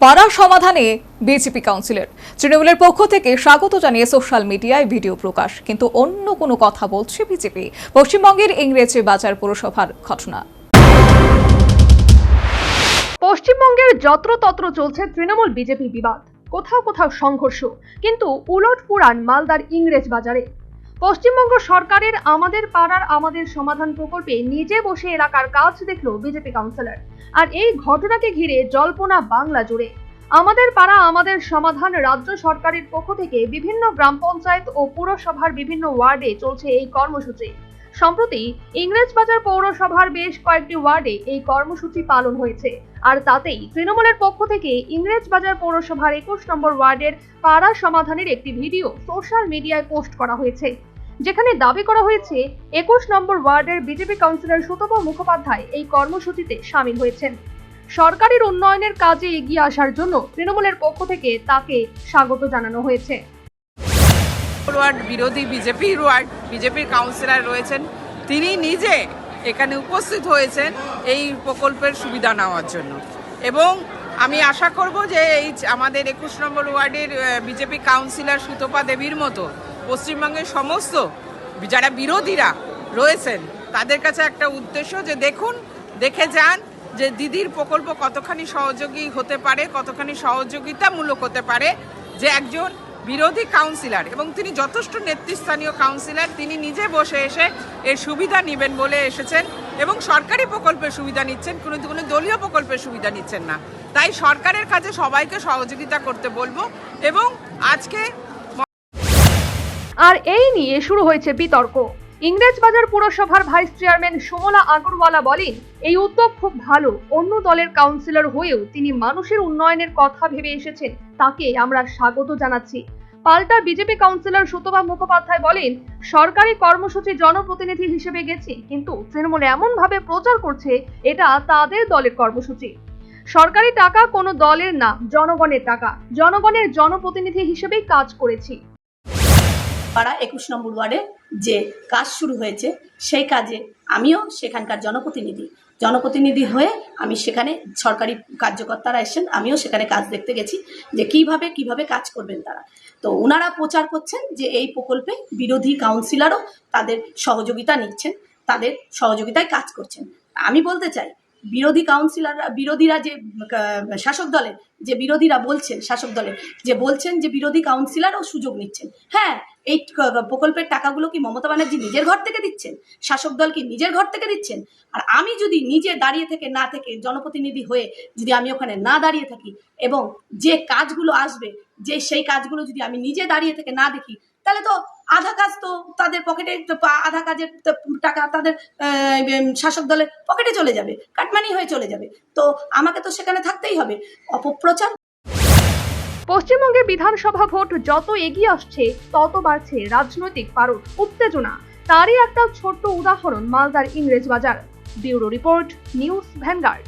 পাড়া সমাধানে BJP councillor তৃণমূলের পক্ষ থেকে স্বাগত জানিয়ে সোশ্যাল মিডিয়ায় ভিডিও প্রকাশ, কিন্তু অন্য কোনো কথা বলছে বিজেপি। পশ্চিমবঙ্গের ইংরেজি বাজার পৌরসভার ঘটনা। পশ্চিমবঙ্গের যত্রতত্র চলছে তৃণমূল বিজেপি বিবাদ, কোথাও কোথাও সংঘর্ষ, কিন্তু উলট পুরাণ মালদার ইংরেজ বাজারে। পশ্চিমবঙ্গ সরকারের আমাদের পাড়ার আমাদের সমাধান প্রকল্পে নিজে বসে এলাকার কাজ দেখল বিজেপি কাউন্সিলর। আর এই ঘটনাকে ঘিরে জল্পনা বাংলা জুড়ে। আমাদের পাড়া আমাদের সমাধান রাজ্য সরকারের পক্ষ থেকে বিভিন্ন গ্রাম পঞ্চায়েত ও পুরসভার বিভিন্ন ওয়ার্ডে চলছে এই কর্মসূচি। সম্প্রতি ইংরেজবাজার পৌরসভার বেশ কয়েকটি ওয়ার্ডে এই কর্মসূচি পালন হয়েছে, আর তাতেই তৃণমূলের পক্ষ থেকে ইংরেজবাজার পৌরসভার 21 নম্বর ওয়ার্ডের পাড়া সমাধানের একটি ভিডিও সোশ্যাল মিডিয়ায় পোস্ট করা হয়েছে, যেখানে দাবি করা হয়েছে 21 নম্বর ওয়ার্ডের বিজেপি কাউন্সিলর সুতপা মুখোপাধ্যায় এই কর্মসূচিতে শামিল হয়েছেন। সরকারের উন্নয়নের কাজে এগিয়ে আসার জন্য তৃণমূলের পক্ষ থেকে তাকে স্বাগত জানানো হয়েছে। ওয়ার্ড বিরোধী বিজেপির কাউন্সিলর রয়েছেন, তিনি নিজে এখানে উপস্থিত হয়েছেন এই প্রকল্পের সুবিধা নেওয়ার জন্য। এবং আমি আশা করব যে এই আমাদের 21 নম্বর ওয়ার্ডের বিজেপি কাউন্সিলর সুতপা দেবীর মতো পশ্চিমবঙ্গের সমস্ত যারা বিরোধীরা রয়েছেন তাদের কাছে একটা উদ্দেশ্য যে দেখে যান যে দিদির প্রকল্প কতখানি সহযোগী হতে পারে, কতখানি সহযোগিতামূলক হতে পারে। যে একজন বিরোধী কাউন্সিলর এবং তিনি যথেষ্ট নেতৃস্থানীয় কাউন্সিলর, তিনি নিজে বসে এসে এর সুবিধা নেবেন বলে এসেছেন এবং সরকারি প্রকল্পের সুবিধা নিচ্ছেন, কোনো দলীয় প্রকল্পের সুবিধা নিচ্ছেন না। তাই সরকারের কাছে সবাইকে সহযোগিতা করতে বলবো। এবং আজকে আর এই নিয়ে শুরু হয়েছে বিতর্ক। ইংরেজবাজার পুরসভার ভাইস চেয়ারম্যান সুমলা আগরওয়ালা বলেন, এই উদ্যোগ খুব ভালো। অন্য দলের কাউন্সিলর হয়েও তিনি মানুষের উন্নয়নের কথা ভেবে এসেছেন, তাকে আমরা স্বাগত জানাচ্ছি। পাল্টা বিজেপি কাউন্সিলর সুতপা মুখোপাধ্যায় বলেন, সরকারি কর্মসূচি জনপ্রতিনিধি হিসেবে গেছি, কিন্তু তৃণমূল এমন ভাবে প্রচার করছে এটা তাদের দলের কর্মসূচি। সরকারি টাকা কোনো দলের না, জনগণের টাকা। জনগণের জনপ্রতিনিধি হিসেবেই কাজ করেছি। পাড়া 21 নম্বর ওয়ার্ডে যে কাজ শুরু হয়েছে সেই কাজে আমিও সেখানকার জনপ্রতিনিধি হয়ে আমি সেখানে সরকারি কার্যকর্তারা এসেছেন, আমিও সেখানে কাজ দেখতে গেছি যে কিভাবে কাজ করবেন তারা। তো ওনারা প্রচার করছেন যে এই প্রকল্পে বিরোধী কাউন্সিলরও তাদের সহযোগিতা নিচ্ছেন, তাদের সহযোগিতায় কাজ করছেন। আমি বলতে চাই বিরোধীরা যে শাসক দলের যে বিরোধীরা বলছেন, বলছেন যে বিরোধী কাউন্সিলরও সুযোগ নিচ্ছেন। হ্যাঁ, এই প্রকল্পের টাকাগুলো কি মমতা ব্যানার্জি নিজের ঘর থেকে দিচ্ছেন? শাসক দল কি নিজের ঘর থেকে দিচ্ছেন? আর আমি যদি নিজে দাঁড়িয়ে থেকে না থেকে জনপ্রতিনিধি হয়ে যদি আমি ওখানে না দাঁড়িয়ে থাকি এবং যে কাজগুলো আসবে সেই কাজগুলো যদি আমি নিজে দাঁড়িয়ে থেকে না দেখি, তাহলে তো আধা কাজ তো তাদের পকেটে, আধা কাজের টাকা তাদের শাসক দলের পকেটে চলে যাবে, কাটমানি হয়ে চলে যাবে। তো আমাকে তো সেখানে থাকতেই হবে। অপপ্রচার। পশ্চিমবঙ্গে বিধানসভা ভোট যত এগিয়ে আসছে তত বাড়ছে রাজনৈতিক পারদ, উত্তেজনা। তারই একটা ছোট্ট উদাহরণ মালদার Englishbazar. Bureau report, news vanguard.